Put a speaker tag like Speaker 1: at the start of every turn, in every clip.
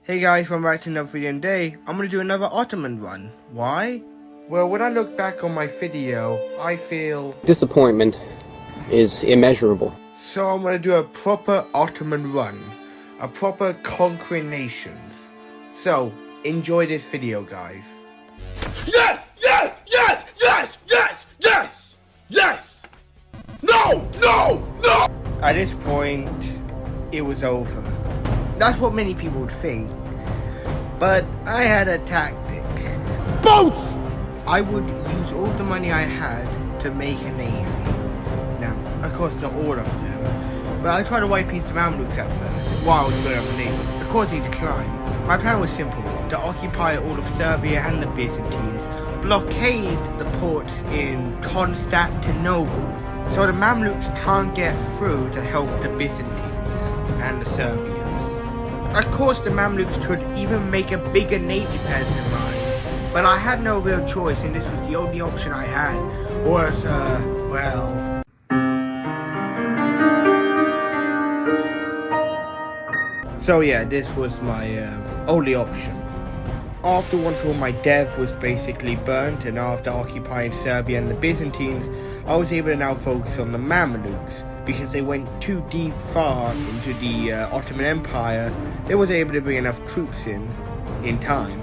Speaker 1: Hey guys, welcome back to another video, and today I'm going to do another Ottoman run. Why? Well, when I look back on my video, I feel
Speaker 2: disappointment is immeasurable.
Speaker 1: So I'm going to do a proper Ottoman run. A proper conquering nations. So, enjoy this video, guys.
Speaker 3: Yes! Yes! Yes! Yes! Yes! Yes! Yes! No! No! No!
Speaker 1: At this point, it was over. That's what many people would think. But I had a tactic.
Speaker 3: Boats!
Speaker 1: I would use all the money I had to make a navy. Now, of course, not all of them. But I tried to wipe peace of Mamluks at first, while I was building up a navy. Of course, he declined. My plan was simple: to occupy all of Serbia and the Byzantines, blockade the ports in Constantinople, so the Mamluks can't get through to help the Byzantines and the Serbians. Of course, the Mamluks could even make a bigger navy pair than mine, but I had no real choice, and this was the only option I had. Or, well... So yeah, this was my only option. After once all my dev was basically burnt, and after occupying Serbia and the Byzantines, I was able to now focus on the Mamluks. Because they went too deep far into the Ottoman Empire, they was able to bring enough troops in time.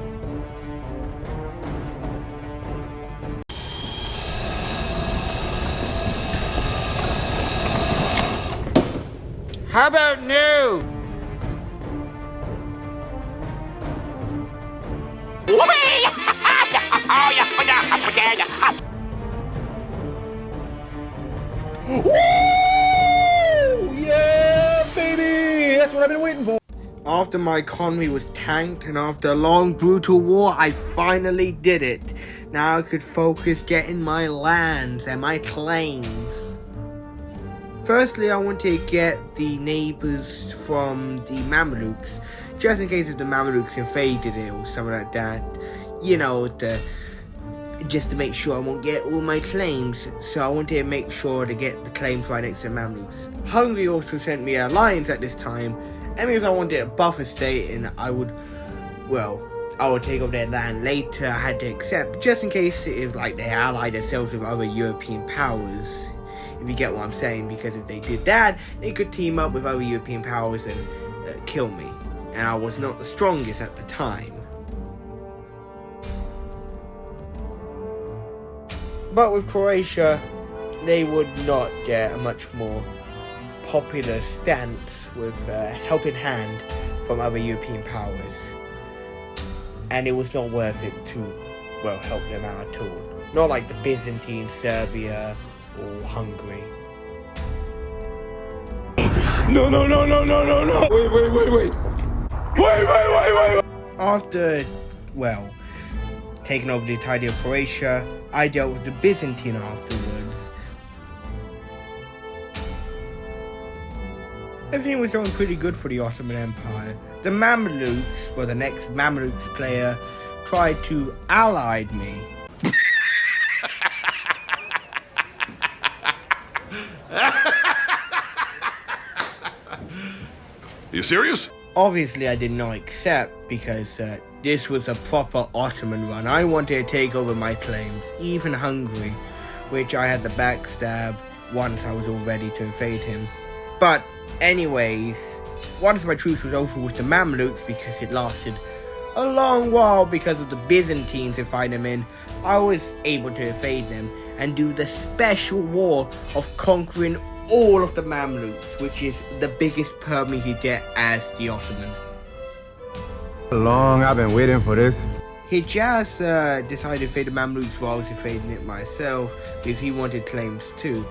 Speaker 1: How about new?
Speaker 3: Yeah, baby! That's what I've been waiting for.
Speaker 1: After my economy was tanked, and after a long brutal war, I finally did it. Now I could focus getting my lands and my claims. Firstly, I wanted to get the neighbors from the Mamluks, just in case if the Mamluks invaded it or something like that. You know, just to make sure I won't get all my claims. So I wanted to make sure to get the claims right next to the Mamluks. Hungary also sent me alliance at this time, and because I wanted a buffer state and I would take over their land later, I had to accept, just in case if they allied themselves with other European powers. If you get what I'm saying, because if they did that, they could team up with other European powers and kill me. And I was not the strongest at the time. But with Croatia, they would not get a much more popular stance with helping hand from other European powers. And it was not worth it to, help them out at all. Not like the Byzantine, Serbia, or Hungary.
Speaker 3: No! Wait!
Speaker 1: After, taking over the entirety of Croatia, I dealt with the Byzantine afterwards. Everything was going pretty good for the Ottoman Empire. The Mamluks, the next Mamluks player, tried to ally me.
Speaker 3: You serious?
Speaker 1: Obviously, I did not accept because this was a proper Ottoman run. I wanted to take over my claims, even Hungary, which I had the backstab once I was all ready to invade him. But anyways, once my truce was over with the Mamluks, because it lasted a long while because of the Byzantines to fight them in, I was able to invade them and do the special war of conquering all of the Mamluks, which is the biggest permit you get as the Ottomans.
Speaker 4: Long I've been waiting for this.
Speaker 1: Hijaz decided to invade the Mamluks while I was invading it myself because he wanted claims too.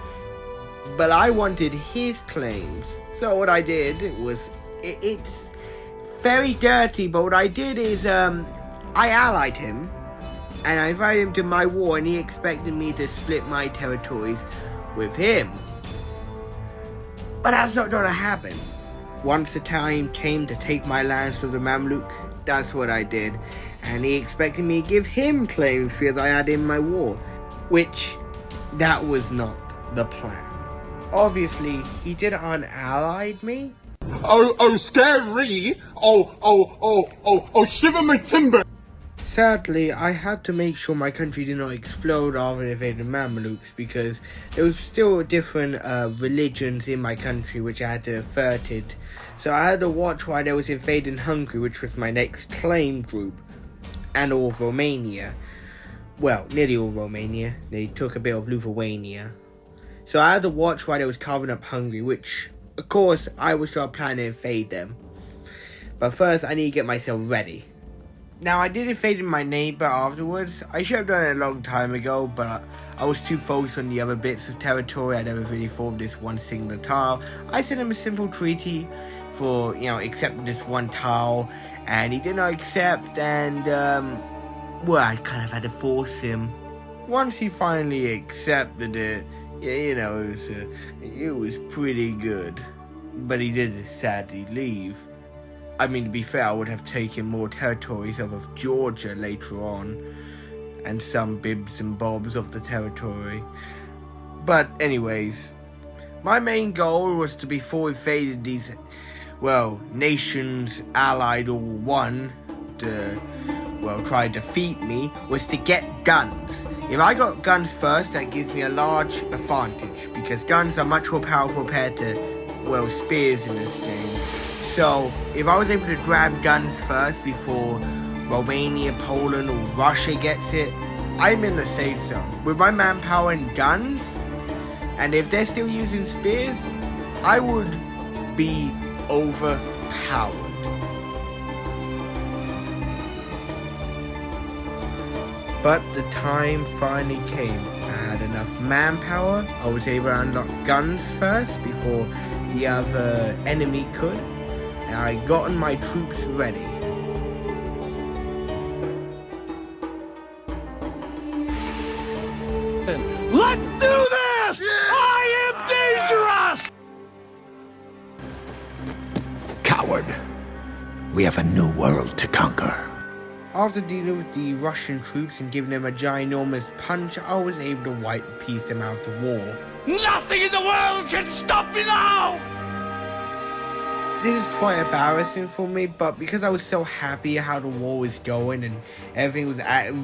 Speaker 1: But I wanted his claims. So what I did was, it's very dirty, but what I did is I allied him and I invited him to my war, and he expected me to split my territories with him. But that's not going to happen. Once the time came to take my lands from the Mamluk, that's what I did. And he expected me to give him claims because I had him in my war. Which, that was not the plan. Obviously, he did unallied me.
Speaker 3: Oh, scary. Oh, shiver my timber.
Speaker 1: Sadly, I had to make sure my country did not explode after invading Mamelukes because there was still different religions in my country which I had to avert it. So I had to watch while they was invading Hungary, which was my next claim group, and all Romania. Well, nearly all Romania. They took a bit of Lithuania. So I had to watch while they was carving up Hungary, which, of course, I was still planning to invade them. But first, I need to get myself ready. Now, I did invade my neighbor afterwards. I should have done it a long time ago, but I was too focused on the other bits of territory. I never really thought of this one single tile. I sent him a simple treaty for, accepting this one tile, and he did not accept, and, I kind of had to force him. Once he finally accepted it, it was pretty good. But he did sadly leave. I mean, to be fair, I would have taken more territories of Georgia later on, and some bibs and bobs of the territory. But anyways, my main goal was to, before invading these, nations allied or one to, try to defeat me, was to get guns. If I got guns first, that gives me a large advantage, because guns are much more powerful compared to, spears in this game. So, if I was able to grab guns first before Romania, Poland, or Russia gets it, I'm in the safe zone. With my manpower and guns, and if they're still using spears, I would be overpowered. But the time finally came. I had enough manpower. I was able to unlock guns first before the other enemy could. And I gotten my troops ready.
Speaker 3: Let's do this! Yeah! I am dangerous!
Speaker 4: Coward. We have a new world to conquer.
Speaker 1: After dealing with the Russian troops and giving them a ginormous punch, I was able to wipe and piece them out of the war.
Speaker 3: Nothing in the world can stop me now!
Speaker 1: This is quite embarrassing for me, but because I was so happy how the war was going and everything was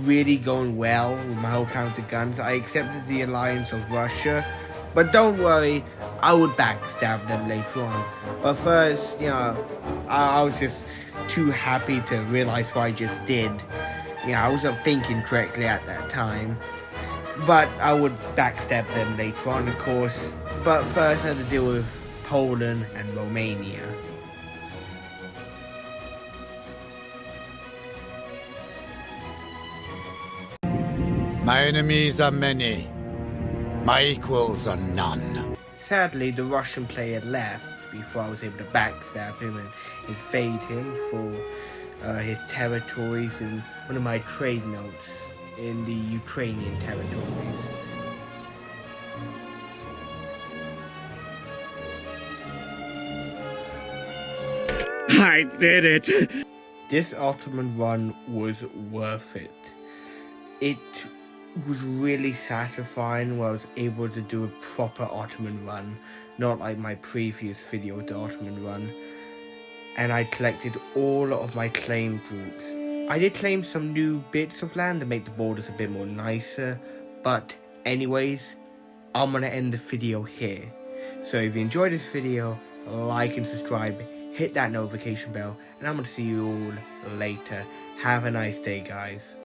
Speaker 1: really going well with my whole plan with the guns, I accepted the alliance of Russia. But don't worry, I would backstab them later on. But first, I was just too happy to realize what I just did. I wasn't thinking correctly at that time. But I would backstab them later on, of course. But first I had to deal with Poland and Romania.
Speaker 4: My enemies are many. My equals are none.
Speaker 1: Sadly, the Russian player left before I was able to backstab him and invade him for his territories and one of my trade notes in the Ukrainian territories.
Speaker 3: I did it!
Speaker 1: This Ottoman run was worth it. It was really satisfying where I was able to do a proper Ottoman run, not like my previous video with the Ottoman run. And I collected all of my claim groups. I did claim some new bits of land to make the borders a bit more nicer, but anyways, I'm gonna end the video here. So if you enjoyed this video, like and subscribe, hit that notification bell, and I'm gonna see you all later. Have a nice day, guys.